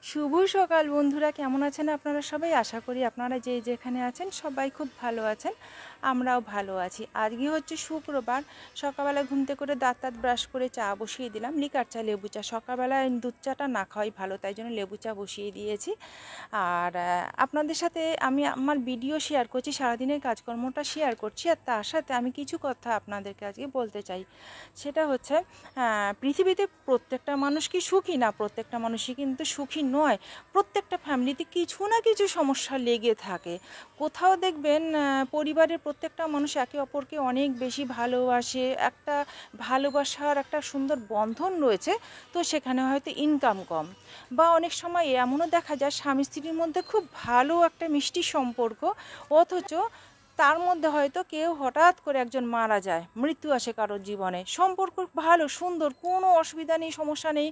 শুভ সকাল বন্ধুরা, কেমন আছেন আপনারা সবাই? আশা করি আপনারা যে যেখানে আছেন সবাই খুব ভালো আছেন, আমরাও ভালো আছি। আজকে হচ্ছে শুক্রবার। সকালবেলা ঘুম থেকে করে দাঁত ব্রাশ করে চা বসিয়ে দিলাম, লিকার চা, লেবু চা। সকালবেলায় দুধ চাটা না খাওয়াই ভালো, তাই জন্য লেবু চা বসিয়ে দিয়েছি। আর আপনাদের সাথে আমি আমার ভিডিও শেয়ার করছি, সারাদিনের কাজকর্মটা শেয়ার করছি, আর তার সাথে আমি কিছু কথা আপনাদেরকে আজকে বলতে চাই। সেটা হচ্ছে পৃথিবীতে প্রত্যেকটা মানুষ কি সুখী? না, প্রত্যেকটা মানুষই কিন্তু সুখী নয়। প্রত্যেকটা ফ্যামিলিতে কিছু না কিছু সমস্যা লেগে থাকে। কোথাও দেখবেন পরিবারের প্রত্যেকটা মানুষ একে অপরকে অনেক বেশি ভালোবাসে, একটা ভালোবাসার একটা সুন্দর বন্ধন রয়েছে, তো সেখানে হয়তো ইনকাম কম। বা অনেক সময় এমনও দেখা যায় স্বামী স্ত্রীর মধ্যে খুব ভালো একটা মিষ্টি সম্পর্ক, অথচ তার মধ্যে হয়তো কেউ হঠাৎ করে একজন মারা যায়, মৃত্যু আসে কারোর জীবনে। সম্পর্ক ভালো সুন্দর, কোনো অসুবিধা নেই, সমস্যা নেই।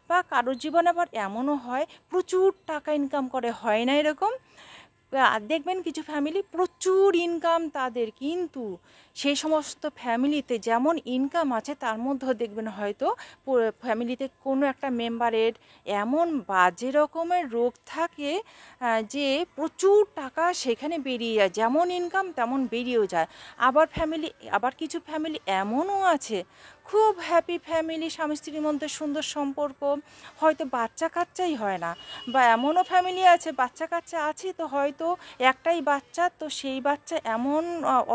বা কারোর জীবনে আবার এমনও হয় প্রচুর টাকা ইনকাম করে, হয় না এরকম? আর দেখবেন কিছু ফ্যামিলি প্রচুর ইনকাম তাদের, কিন্তু সেই সমস্ত ফ্যামিলিতে যেমন ইনকাম আছে তার মধ্যেও দেখবেন হয়তো ফ্যামিলিতে কোনো একটা মেম্বারের এমন বাজে রকমের রোগ থাকে যে প্রচুর টাকা সেখানে বেরিয়ে যায়, যেমন ইনকাম তেমন বেরিয়েও যায়। আবার কিছু ফ্যামিলি এমনও আছে খুব হ্যাপি ফ্যামিলি, স্বামী স্ত্রীর মধ্যে সুন্দর সম্পর্ক, হয়তো বাচ্চা কাচ্চাই হয় না। বা এমনও ফ্যামিলি আছে বাচ্চা কাচ্চা আছে তো হয়তো একটাই বাচ্চা, তো সেই বাচ্চা এমন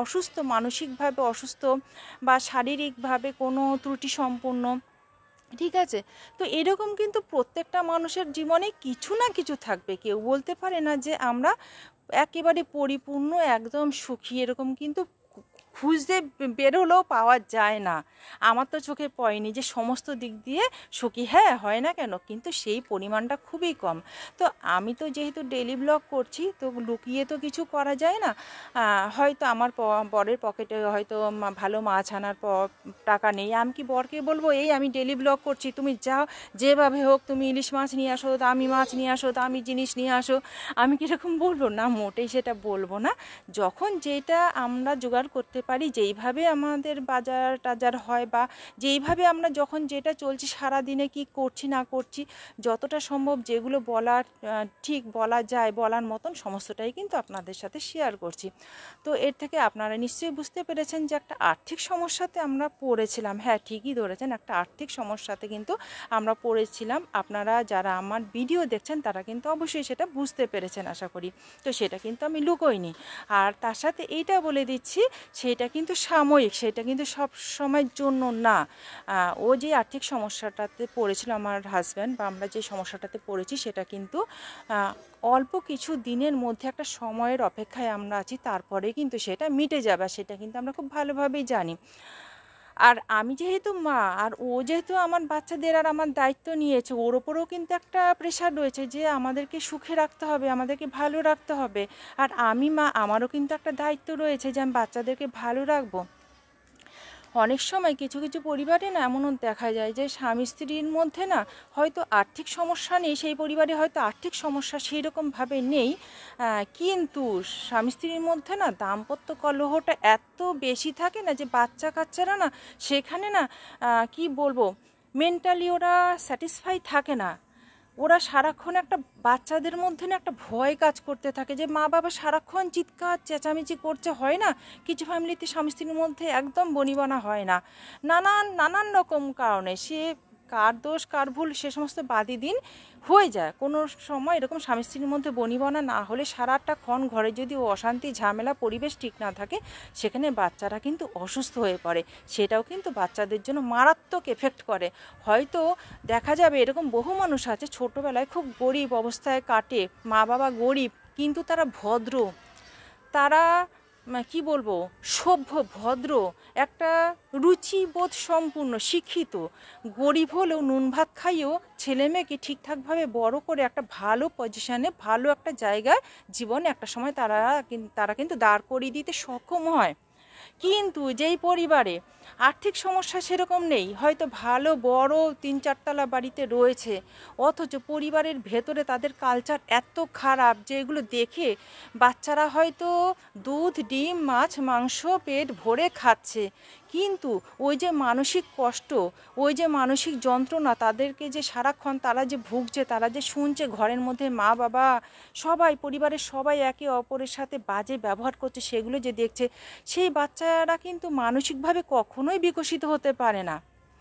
অসুস্থ, মানসিকভাবে অসুস্থ বা শারীরিকভাবে কোনো ত্রুটি সম্পূর্ণ, ঠিক আছে? তো এরকম কিন্তু প্রত্যেকটা মানুষের জীবনে কিছু না কিছু থাকবে। কেউ বলতে পারে না যে আমরা একেবারে পরিপূর্ণ একদম সুখী, এরকম কিন্তু খুঁজতে বেরোলেও পাওয়া যায় না। আমার তো চোখে পড়েনি যে সমস্ত দিক দিয়ে সুখী। হ্যাঁ, হয় না কেন, কিন্তু সেই পরিমাণটা খুবই কম। তো আমি তো যেহেতু ডেইলি ব্লগ করছি, তো লুকিয়ে তো কিছু করা যায় না। হয়তো আমার বরের পকেটে হয়তো ভালো মাছ আনার টাকা নেই, আমি কি বরকে বলবো এই আমি ডেইলি ব্লগ করছি, তুমি যাও যেভাবে হোক তুমি ইলিশ মাছ নিয়ে আসো, দামি মাছ নিয়ে আসো, দামি জিনিস নিয়ে আসো? আমি কীরকম বলবো? না, মোটেই সেটা বলবো না। যখন যেটা আমরা জোগাড় করতে পারি, যেইভাবে আমাদের বাজার টাজার হয়, বা যেইভাবে আমরা যখন যেটা চলছি সারা দিনে কি করছি না করছি, যতটা সম্ভব যেগুলো বলার ঠিক বলা যায়, বলার মতন সমস্তটাই কিন্তু আপনাদের সাথে শেয়ার করছি। তো এর থেকে আপনারা নিশ্চয়ই বুঝতে পেরেছেন যে একটা আর্থিক সমস্যাতে আমরা পড়েছিলাম। হ্যাঁ, ঠিকই ধরেছেন, একটা আর্থিক সমস্যাতে কিন্তু আমরা পড়েছিলাম। আপনারা যারা আমার ভিডিও দেখছেন তারা কিন্তু অবশ্যই সেটা বুঝতে পেরেছেন আশা করি। তো সেটা কিন্তু আমি লুকোইনি। আর তার সাথে এইটা বলে দিচ্ছি, সেটা কিন্তু সাময়িক, সেটা কিন্তু সব সময়ের জন্য না। ও যে আর্থিক সমস্যাটাতে পড়েছিল আমার হাজব্যান্ড, বা আমরা যে সমস্যাটাতে পড়েছি, সেটা কিন্তু অল্প কিছু দিনের মধ্যে, একটা সময়ের অপেক্ষায় আমরা আছি, তারপরে কিন্তু সেটা মিটে যাবে, সেটা কিন্তু আমরা খুব ভালোভাবেই জানি। আর আমি যেহেতু মা, আর ও যেহেতু আমার বাচ্চাদের আর আমার দায়িত্ব নিয়েছে, ওর ওপরেও কিন্তু একটা প্রেশার রয়েছে যে আমাদেরকে সুখে রাখতে হবে, আমাদেরকে ভালো রাখতে হবে। আর আমি মা, আমারও কিন্তু একটা দায়িত্ব রয়েছে যে আমি বাচ্চাদেরকে ভালো রাখবো। অনেক সময় কিছু কিছু পরিবারে না এমনও দেখা যায় যে স্বামী স্ত্রীর মধ্যে না হয়তো আর্থিক সমস্যা নেই, সেই পরিবারে হয়তো আর্থিক সমস্যা সেই রকমভাবে নেই, কিন্তু স্বামী স্ত্রীর মধ্যে না দাম্পত্য কলহটা এত বেশি থাকে না যে বাচ্চা কাচ্চারা না সেখানে না কি বলবো, মেন্টালি ওরা স্যাটিসফাই থাকে না। ওরা সারাক্ষণ একটা, বাচ্চাদের মধ্যে না একটা ভয় কাজ করতে থাকে যে মা বাবা সারাক্ষণ চিৎকার চেঁচামেচি করছে, হয় না? কিছু ফ্যামিলিতে স্বামী স্ত্রীর মধ্যে একদম বনিবনা হয় না, নানান নানান রকম কারণে। সে কার দোষ কার ভুল সে সমস্ত বাদই দিন, হয়ে যায় কোনো সময় এরকম স্বামী স্ত্রীর মধ্যে বনিবনা না হলে সারাটাক্ষণ ঘরে যদি অশান্তি ঝামেলা পরিবেশ ঠিক না থাকে, সেখানে বাচ্চারা কিন্তু অসুস্থ হয়ে পড়ে। সেটাও কিন্তু বাচ্চাদের জন্য মারাত্মক এফেক্ট করে। হয়তো দেখা যাবে এরকম বহু মানুষ আছে ছোটোবেলায় খুব গরিব অবস্থায় কাটে, মা বাবা গরিব কিন্তু তারা ভদ্র, তারা কি বলবো, সভ্য ভদ্র, একটা রুচিবোধ সম্পূর্ণ শিক্ষিত, গরিব হলেও নুন ভাত খাইয়েও ছেলে মেয়েকে ঠিকঠাকভাবে বড় করে একটা ভালো পজিশানে, ভালো একটা জায়গায় জীবনে একটা সময় তারা কিন্তু দাঁড় করিয়ে দিতে সক্ষম হয়। কিন্তু যেই পরিবারে আর্থিক সমস্যা সেরকম নেই, হয়তো ভালো বড় 3-4 তলা বাড়িতে রয়েছে, অথচ পরিবারের ভেতরে তাদের কালচার এত খারাপ যে এগুলো দেখে বাচ্চারা হয়তো দুধ ডিম মাছ মাংস পেট ভরে খাচ্ছে, কিন্তু ওই যে মানসিক কষ্ট, ওই যে মানসিক যন্ত্রণা, তাদেরকে যে সারাক্ষণ তারা যে ভুগছে, তারা যে শুনছে ঘরের মধ্যে মা বাবা সবাই পরিবারের সবাই একে অপরের সাথে বাজে ব্যবহার করছে, সেগুলো যে দেখছে, সেই বাচ্চারা কিন্তু মানসিকভাবে কখনোই বিকশিত হতে পারে না,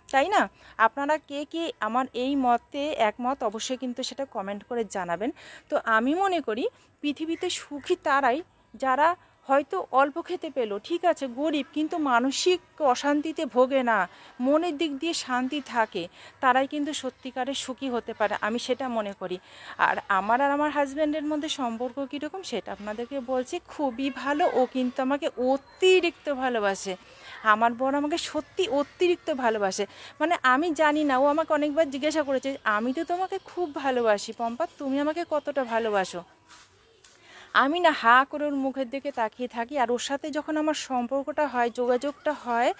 তাই না? আপনারা কে কে আমার এই মতে একমত অবশ্যই কিন্তু সেটা কমেন্ট করে জানাবেন। তো আমি মনে করি পৃথিবীতে সুখী তারাই যারা হয়তো অল্প খেতে পেলো, ঠিক আছে গরিব কিন্তু মানসিক অশান্তিতে ভোগে না, মনের দিক দিয়ে শান্তি থাকে, তারাই কিন্তু সত্যিকারের সুখী হতে পারে, আমি সেটা মনে করি। আর আমার হাজব্যান্ডের মধ্যে সম্পর্ক কীরকম সেটা আপনাদেরকে বলছি, খুবই ভালো। ও কিন্তু আমাকে অতিরিক্ত ভালোবাসে, আমার বর আমাকে সত্যি অতিরিক্ত ভালোবাসে, মানে আমি জানি না, ও আমাকে অনেকবার জিজ্ঞাসা করেছে, আমি তো তোমাকে খুব ভালোবাসি পম্পা, তুমি আমাকে কতটা ভালোবাসো? আমি না হা করে ওর মুখের দিকে তাকিয়ে থাকি। আর ওর সাথে যখন আমার সম্পর্কটা হয়, যোগাযোগটা হয়,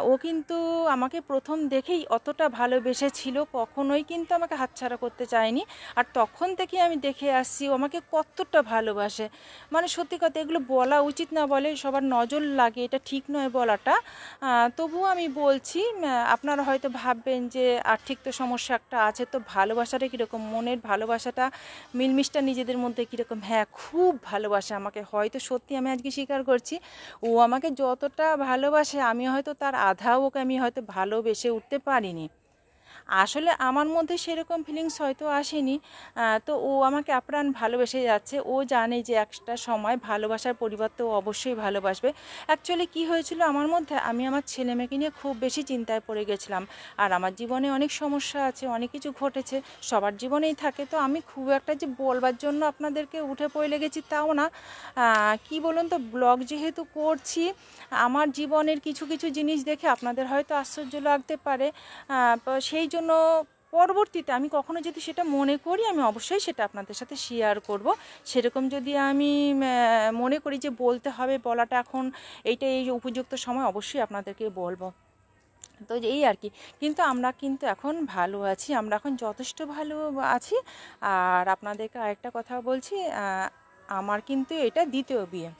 ও কিন্তু আমাকে প্রথম দেখেই অতটা ভালোবেসেছিল, কখনোই কিন্তু আমাকে হাতছাড়া করতে চায়নি। আর তখন থেকে আমি দেখে আসছি ও আমাকে কতটা ভালোবাসে, মানে সত্যি কথা এগুলো বলা উচিত না, বলে সবার নজর লাগে, এটা ঠিক নয় বলাটা, তবুও আমি বলছি। আপনারা হয়তো ভাববেন যে আর্থিক তো সমস্যা একটা আছে, তো ভালোবাসাটা কীরকম, মনের ভালোবাসাটা মিলমিশটা নিজেদের মধ্যে কীরকম? হ্যাঁ, খুব ভালোবাসে আমাকে, হয়তো সত্যি আমি আজকে স্বীকার করছি, ও আমাকে যতটা ভালোবাসে আমি হয়তো তার আধাও ওকে আমি হয়তো ভালোবেসে উঠতে পারিনি। আসলে আমার মধ্যে সেরকম ফিলিংস হয়তো আসেনি, তো ও আমাকে আপ্রাণ ভালোবেসে যাচ্ছে। ও জানে যে একটা সময় ভালোবাসার পরিবর্তে ও অবশ্যই ভালোবাসবে। অ্যাকচুয়ালি কী হয়েছিল আমার মধ্যে, আমি আমার ছেলে মেয়েকে নিয়ে খুব বেশি চিন্তায় পড়ে গেছিলাম, আর আমার জীবনে অনেক সমস্যা আছে, অনেক কিছু ঘটেছে, সবার জীবনেই থাকে, তো আমি খুব একটা যে বলবার জন্য আপনাদেরকে উঠে পড়ে লেগেছি তাও না। কি বলুন তো, ব্লগ যেহেতু করছি, আমার জীবনের কিছু কিছু জিনিস দেখে আপনাদের হয়তো আশ্চর্য লাগতে পারে, সেই জন্য পরবর্তীতে আমি কখনো যদি সেটা মনে করি আমি অবশ্যই সেটা আপনাদের সাথে শেয়ার করব। সেরকম যদি আমি মনে করি যে বলতে হবে, বলাটা এখন এই উপযুক্ত সময়, অবশ্যই আপনাদেরকে বলবো। তো এই আর কি, কিন্তু আমরা কিন্তু এখন ভালো আছি, আমরা এখন যথেষ্ট ভালো আছি। আর আপনাদেরকে আরেকটা কথা বলছি, আমার কিন্তু এটা দ্বিতীয় বিয়ে।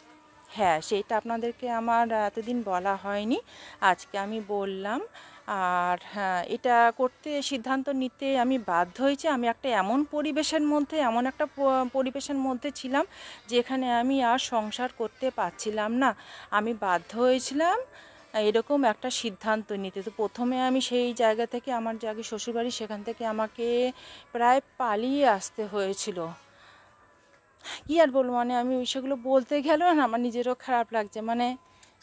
হ্যাঁ, সেইটা আপনাদেরকে আমার এতদিন বলা হয়নি, আজকে আমি বললাম। আর হ্যাঁ, এটা করতে সিদ্ধান্ত নিতে আমি বাধ্য হয়েছি। আমি একটা এমন পরিবেশের মধ্যে, এমন একটা পরিবেশের মধ্যে ছিলাম যেখানে আমি আর সংসার করতে পারছিলাম না, আমি বাধ্য হয়েছিলাম এরকম একটা সিদ্ধান্ত নিতে। তো প্রথমে আমি সেই জায়গা থেকে, আমার যে আগে শ্বশুরবাড়ি, সেখান থেকে আমাকে প্রায় পালিয়ে আসতে হয়েছিল। কী আর বলবো, মানে আমি সেগুলো বলতে গেলেও না আমার নিজেরও খারাপ লাগছে, মানে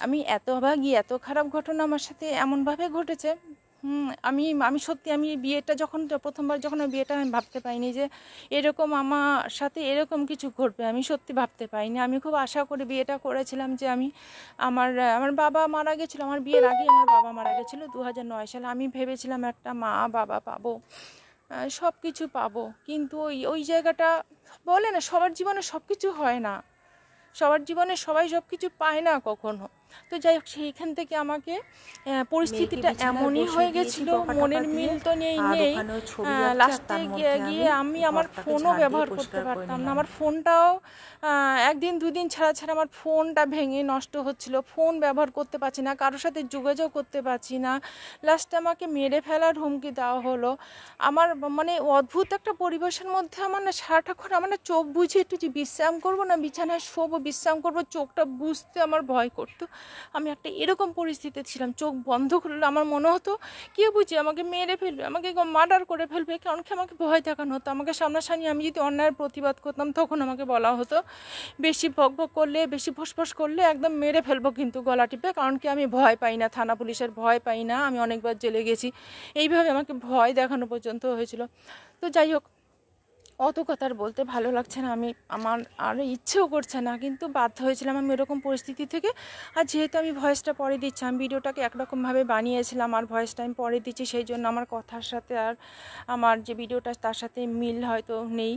আমি এত ভাগি, এত খারাপ ঘটনা আমার সাথে এমনভাবে ঘটেছে। আমি আমি সত্যি, আমি বিয়েটা যখন প্রথমবার যখন বিয়েটা, আমি ভাবতে পাইনি যে এরকম আমার সাথে এরকম কিছু ঘটবে, আমি সত্যি ভাবতে পাইনি। আমি খুব আশা করে বিয়েটা করেছিলাম যে আমি আমার আমার বাবা মারা গেছিলো, আমার বিয়ের আগে আমার বাবা মারা গেছিলো 2009 সালে। আমি ভেবেছিলাম একটা মা বাবা পাবো, সব কিছু পাবো, কিন্তু ওই জায়গাটা, বলে না সবার জীবনে সব কিছু হয় না, সবার জীবনে সবাই সব কিছু পায় না কখনো। তো যাই হোক, সেইখান থেকে আমাকে পরিস্থিতিটা এমনই হয়ে গেছিলো, মনের মিল তো নেই, লাস্টে গিয়ে আমি আমার ফোনও ব্যবহার করতে পারতাম না, আমার ফোনটাও একদিন দুদিন ছাড়া ছাড়া আমার ফোনটা ভেঙে নষ্ট হচ্ছিল, ফোন ব্যবহার করতে পারছি না, কারোর সাথে যোগাযোগ করতে পারছি না, লাস্টে আমাকে মেরে ফেলার হুমকি দেওয়া হলো। আমার মানে অদ্ভুত একটা পরিবেশের মধ্যে আমার না সারাটাক্ষণ, আমার না চোখ বুঝে একটু যে বিশ্রাম করবো না, বিছানায় শোবো বিশ্রাম করবো, চোখটা বুঝতে আমার ভয় করতো। আমি একটা এরকম পরিস্থিতিতে ছিলাম, চোখ বন্ধ করলে আমার মনে হতো কে বুঝি আমাকে মেরে ফেলবে, আমাকে মার্ডার করে ফেলবে, কারণ কি আমাকে ভয় দেখানো হতো। আমাকে সামনাসামনি আমি যদি অন্যায়ের প্রতিবাদ করতাম, তখন আমাকে বলা হতো বেশি ভক করলে, বেশি ফোসফোস করলে একদম মেরে ফেলবো কিন্তু গলা টিপে, কারণ কি আমি ভয় পাই না, থানা পুলিশের ভয় পাই না, আমি অনেকবার জেলে গেছি, এইভাবে আমাকে ভয় দেখানো পর্যন্ত হয়েছিল। তো যাই হোক, অত কথা আর বলতে ভালো লাগছে না, আমার আর ইচ্ছেও করছে না, কিন্তু বাধ্য হয়েছিলাম আমি এরকম পরিস্থিতি থেকে। আর যেহেতু আমি ভয়েসটা পরে দিচ্ছি, আমি ভিডিওটাকে একরকমভাবে বানিয়েছিলাম আর ভয়েসটা আমি পরে দিচ্ছি, সেই জন্য আমার কথার সাথে আর আমার যে ভিডিওটা তার সাথে মিল হয়তো নেই,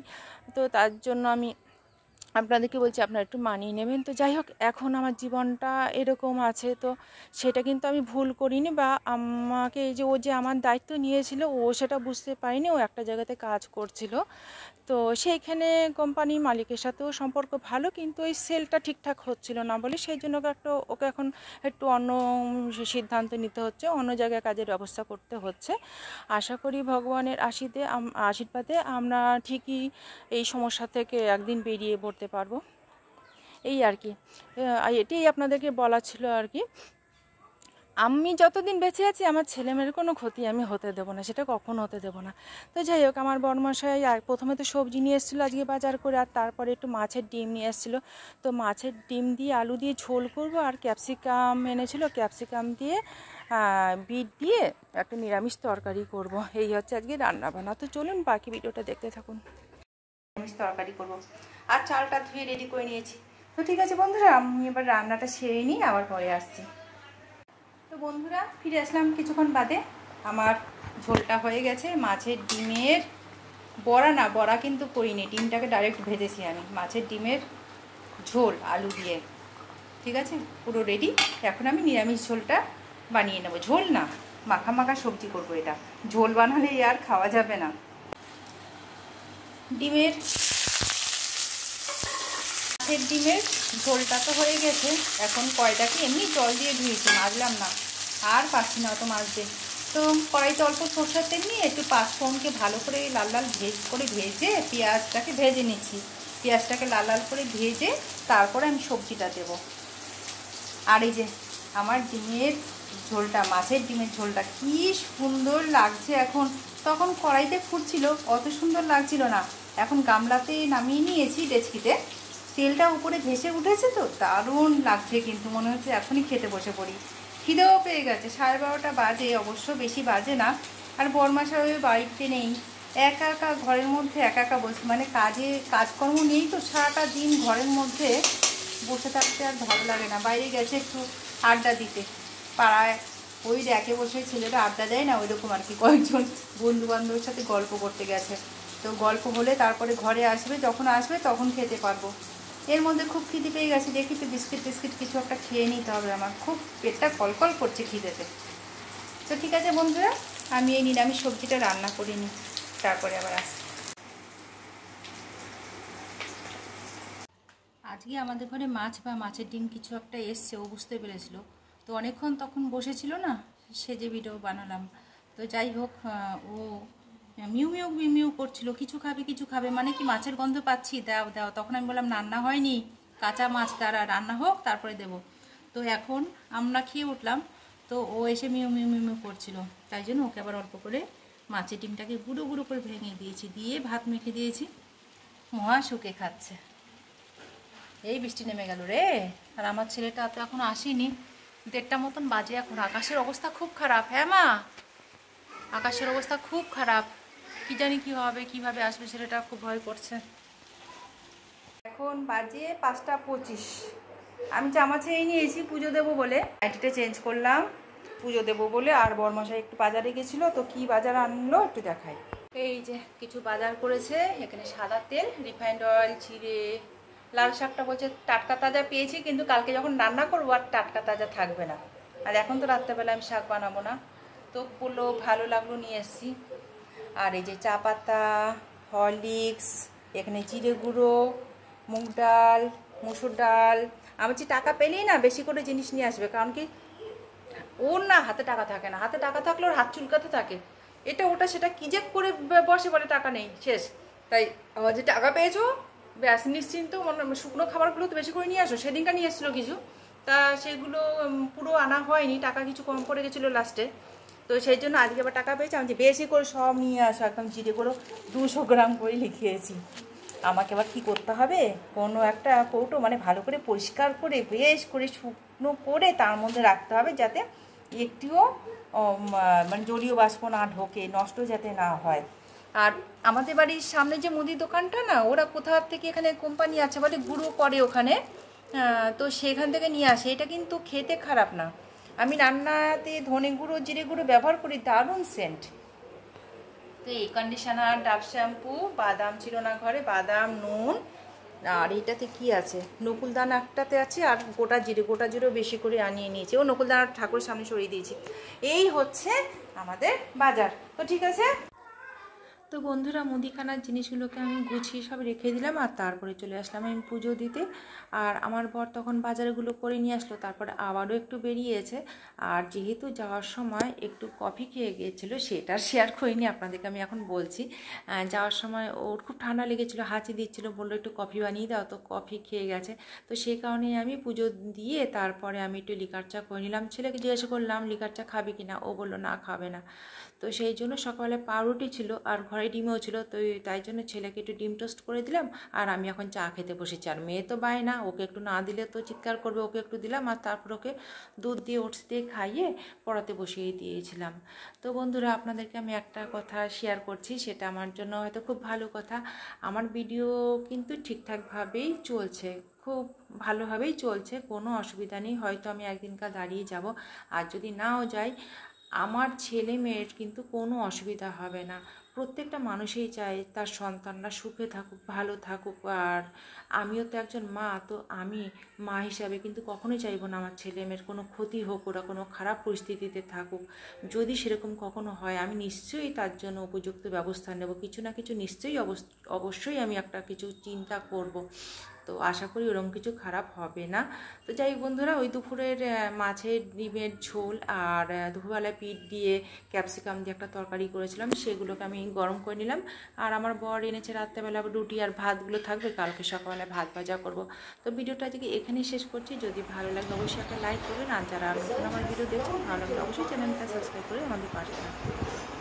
তো তার জন্য আমি আপনাদেরকে বলছি আপনারা একটু মানিয়ে নেবেন। তো যাই হোক, এখন আমার জীবনটা এরকম আছে, তো সেটা কিন্তু আমি ভুল করিনি, বা আমাকে এই যে ও যে আমার দায়িত্ব নিয়েছিল ও সেটা বুঝতে পারিনি, ও একটা জায়গাতে কাজ করছিল। তো সেইখানে কোম্পানির মালিকের সাথেও সম্পর্ক ভালো, কিন্তু ওই সেলটা ঠিকঠাক হচ্ছিল না বলে সেই জন্য ওকে এখন একটু অন্য সিদ্ধান্ত নিতে হচ্ছে, অন্য জায়গায় কাজের ব্যবস্থা করতে হচ্ছে। আশা করি ভগবানের আশীর্বাদে আমরা ঠিকই এই সমস্যা থেকে একদিন বেরিয়ে পড়তে পারবো, এই আর কি। এটাই আপনাদেরকে বলা ছিল আর কি। আমি যতদিন বেঁচে আছি আমার ছেলেমেয়ের কোনো ক্ষতি আমি হতে দেবো না, সেটা কখনো হতে দেবো না। তো যাই হোক, আমার বড়মশাই প্রথমে তো সবজি নিয়ে এসেছিলো আজকে বাজার করে, আর তারপরে একটু মাছের ডিম নিয়ে এসেছিলো। তো মাছের ডিম দিয়ে আলু দিয়ে ঝোল করবো, আর ক্যাপসিকাম এনেছিল, ক্যাপসিকাম দিয়ে বিট দিয়ে একটা নিরামিষ তরকারি করব। এই হচ্ছে আজকে রান্নাবান্না। তো চলুন বাকি ভিডিওটা দেখতে থাকুন। নিরামিষ তরকারি করব, আর চালটা ধুয়ে রেডি করে নিয়েছি। তো ঠিক আছে বন্ধুরা, আমি এবার রান্নাটা সেরে নিই, আবার পরে আসছি। তো বন্ধুরা, ফিরে আসলাম কিছুক্ষণ বাদে। আমার ঝোলটা হয়ে গেছে। মাছের ডিমের বড়া কিন্তু করিনি, ডিমটাকে ডাইরেক্ট ভেজেছি আমি। মাছের ডিমের ঝোল আলু দিয়ে, ঠিক আছে, পুরো রেডি। এখন আমি নিরামিষ ঝোলটা বানিয়ে নেবো। ঝোল না, মাখা মাখা সবজি করবো। এটা ঝোল বানালে আর খাওয়া যাবে না। মাছের ডিমের ঝোলটা তো হয়ে গেছে। এখন কড়াইটাকে এমনি জল দিয়ে ধুয়েছি, মাজলাম না, আর পাচ্ছি না অত মাজতে। তো কড়াইতে অল্প সরষের তেল নিয়ে একটু পাঁচফোড়নকে ভালো করে লাল লাল ভেজে পেঁয়াজটাকে ভেজে নিচ্ছি। পেঁয়াজটাকে লাল লাল করে ভেজে তারপরে আমি সবজিটা দেব। আর এই যে আমার ডিমের ঝোলটা, মাছের ডিমের ঝোলটা কি সুন্দর লাগছে এখন। তখন কড়াইতে ফুটছিল, অত সুন্দর লাগছিল না। এখন গামলাতে নামিয়ে নিয়েছি ডেচকিতে, তেলটা উপরে ভেসে উঠেছে, তো দারুণ লাগছে। কিন্তু মনে হচ্ছে এখনই খেতে বসে পড়ি। খিদেও পেয়ে গেছে, 12:30 বাজে, অবশ্য বেশি বাজে না। আর বরমাশাই বাড়িতে নেই, একা একা ঘরের মধ্যে একা বসে, মানে কাজকর্ম নেই তো, সারাটা দিন ঘরের মধ্যে বসে থাকতে আর ভালো লাগে না। বাইরে গেছে একটু আড্ডা দিতে, পাড়ায় ওই ডেকে বসে ছেলেরা আড্ডা দেয় না, ওইরকম আর কি, কয়েকজন বন্ধু বান্ধবের সাথে গল্প করতে গেছে। তো গল্প হলে তারপরে ঘরে আসবে, যখন আসবে তখন খেতে পারবো। এর মধ্যে খুব খিদে পেয়ে গেছে, দেখি তো বিস্কিট কিছু একটা খেয়ে নিতে হবে। আমার খুব পেটটা কলকল করছে খিদেতে। তো ঠিক আছে বন্ধুরা, আমি এই নিরামিষ সবজিটা রান্না করে নিই, তারপরে আবার আসছি। আজকে আমাদের ঘরে মাছ বা মাছের ডিম কিছু একটা এসছে, ও বুঝতে পেরেছিল। তো অনেকক্ষণ তখন বসেছিল না, সেজে ভিডিও বানালাম। তো যাই হোক, ও মিউ মিউ করছিল, কিছু খাবে, মানে কি মাছের গন্ধ পাচ্ছি, দাও দাও। তখন আমি বললাম রান্না হয়নি, কাঁচা মাছ, তারা রান্না হোক তারপরে দেব। তো এখন আমরা খেয়ে উঠলাম, তো ও এসে মিউ করছিল। তাই জন্য ওকে আবার অল্প করে মাছের ডিমটাকে গুঁড়ো গুঁড়ো করে ভেঙে দিয়েছি, দিয়ে ভাত মেখে দিয়েছি, মহা সুখে খাচ্ছে। এই বৃষ্টি নেমে গেল রে। আর আমার ছেলেটা তো এখন আসেনি, 1:30 মতন বাজে এখন। আকাশের অবস্থা খুব খারাপ। হ্যাঁ মা, আকাশের অবস্থা খুব খারাপ, কি জানি কি হবে, কিভাবে আসবে ছেলেটা, খুব ভয় করছে। এখন বাজে 5:25। আমি জামা চেয়ে নিয়েছি পুজো দেবো বলে, নাইটিটা চেঞ্জ করলাম পুজো দেবো বলে। আর বরমশাই একটু বাজারে গেছিলো, তো কি বাজার আনলো একটু দেখাই। এই যে কিছু বাজার করেছে, এখানে সাদা তেল, রিফাইন্ড অয়েল, জিরে, লাল শাকটা বলছে টাটকা তাজা পেয়েছি, কিন্তু কালকে যখন রান্না করবো আর টাটকা তাজা থাকবে না। আর এখন তো রাত্রেবেলা আমি শাক বানাবো না, তো বললো ভালো লাগলো, নিয়ে এসছি। আর এই যে চা পাতা, হরলিক্স, এখানে জিরে গুঁড়ো, মুগ ডাল, মুসুর ডাল। আমি যে টাকা পেলেই না বেশি করে জিনিস নিয়ে আসবে, কারণ কি ওর না হাতে টাকা থাকে না, হাতে টাকা থাকলে ওর হাত চুলকাতে থাকে, এটা ওটা সেটা কি যে করে বসে বলে টাকা নেই শেষ। তাই যে টাকা পেয়েছো ব্যাস নিশ্চিন্ত, শুকনো খাবারগুলো তো বেশি করে নিয়ে আসো। সেদিনকার নিয়ে এসেছিলো কিছু, তা সেগুলো পুরো আনা হয়নি, টাকা কিছু কম পড়ে গেছিলো লাস্টে। তো সেই জন্য আজকে আবার টাকা পেয়েছি, আমি যে বেশি করে সব নিয়ে আসো, একদম জিরে করে 200 গ্রাম করে লিখিয়েছি। আমাকে আবার কী করতে হবে, কোনো একটা কৌটো মানে ভালো করে পরিষ্কার করে বেশ করে শুকনো করে তার মধ্যে রাখতে হবে, যাতে একটিও মানে জলীয় বাষ্প না ঢোকে, নষ্ট যাতে না হয়। আর আমাদের বাড়ির সামনে যে মুদির দোকানটা না, ওরা কোথা থেকে এখানে কোম্পানি আছে বলে গুঁড়ো করে ওখানে, তো সেখান থেকে নিয়ে আসে। এটা কিন্তু খেতে খারাপ না, আমি রান্নাতে ধনে গুঁড়ো জিরে গুঁড়ো ব্যবহার করি, দারুণ সেন্ট। তো এই কন্ডিশনার, ডাব শ্যাম্পু, বাদাম ছিল না ঘরে, বাদাম, নুন, আর এইটাতে কি আছে, নকুলদানা একটাতে আছে, আর গোটা জিরেও বেশি করে আনিয়ে নিয়েছি। ও নকুলদানা ঠাকুরের সামনে সরিয়ে দিয়েছি। এই হচ্ছে আমাদের বাজার। তো ঠিক আছে, তো বন্ধুরা মুদিখানার জিনিসগুলোকে আমি গুছিয়ে সব রেখে দিলাম, আর তারপরে চলে আসলাম আমি পুজো দিতে। আর আমার বর তখন বাজারগুলো করে নিয়ে আসলো, তারপরে আবারও একটু বেরিয়েছে। আর যেহেতু যাওয়ার সময় একটু কফি খেয়ে গিয়েছিলো, সেটা শেয়ার করিনি আপনাদেরকে, আমি এখন বলছি। যাওয়ার সময় ওর খুব ঠান্ডা লেগেছিলো, হাঁচি দিচ্ছিলো, বললো একটু কফি বানিয়ে দাও, তো কফি খেয়ে গেছে। তো সেই কারণেই আমি পুজো দিয়ে তারপরে আমি একটু লিকার চা করে নিলাম। ছেলেকে জিজ্ঞাসা করলাম লিকার চা খাবে কি না, ও বললো না খাবে না। তো সেই জন্য সকালে পাউরুটি ছিল আর ঘরে ডিমও ছিল, তো তাই জন্য ছেলেকে একটু ডিম টোস্ট করে দিলাম। আর আমি এখন চা খেতে বসেছি। আর মেয়ে তো বায়না, ওকে একটু না দিলে তো চিৎকার করবে, ওকে একটু দিলাম, আর তারপর ওকে দুধ দিয়ে ওটস দিয়ে খাইয়ে পড়াতে বসিয়ে দিয়েছিলাম। তো বন্ধুরা আপনাদেরকে আমি একটা কথা শেয়ার করছি, সেটা আমার জন্য হয়তো খুব ভালো কথা। আমার ভিডিও কিন্তু ঠিকঠাকভাবেই চলছে, খুব ভালোভাবেই চলছে, কোনো অসুবিধা নেই। হয়তো আমি একদিনকার দাঁড়িয়ে যাব, আর যদি নাও যাই আমার ছেলে মেয়ের কিন্তু কোনো অসুবিধা হবে না। প্রত্যেকটা মানুষই চায় তার সন্তানরা সুখে থাকুক, ভালো থাকুক। আর আমিও তো একজন মা, তো আমি মা হিসাবে কিন্তু কখনোই চাইবো না আমার ছেলে মেয়ের কোনো ক্ষতি হোক, ওরা কোনো খারাপ পরিস্থিতিতে থাকুক। যদি সেরকম কখনো হয় আমি নিশ্চয়ই তার জন্য উপযুক্ত ব্যবস্থা নেব, কিছু না কিছু নিশ্চয়ই অবশ্যই আমি একটা কিছু চিন্তা করব। তো আশা করি ওরকম কিছু খারাপ হবে না। তো যাই বন্ধুরা, ওই দুপুরের মাছের ডিমের ঝোল আর দুপুরবেলায় পিঠ দিয়ে ক্যাপসিকাম দিয়ে একটা তরকারি করেছিলাম, সেগুলোকে আমি গরম করে নিলাম। আর আমার বর এনেছে রাত্রেবেলা রুটি আর ভাতগুলো থাকবে, কালকে সকালবেলা ভাত ভাজা করব। তো ভিডিওটা আজকে এখানেই শেষ করছি। যদি ভালো লাগে অবশ্যই একটা লাইক করবেন, আর যারা নতুন আমার ভিডিও দেখছেন ভালো লাগলে অবশ্যই চ্যানেলটা সাবস্ক্রাইব করে আমাদের পাশে থাকবেন।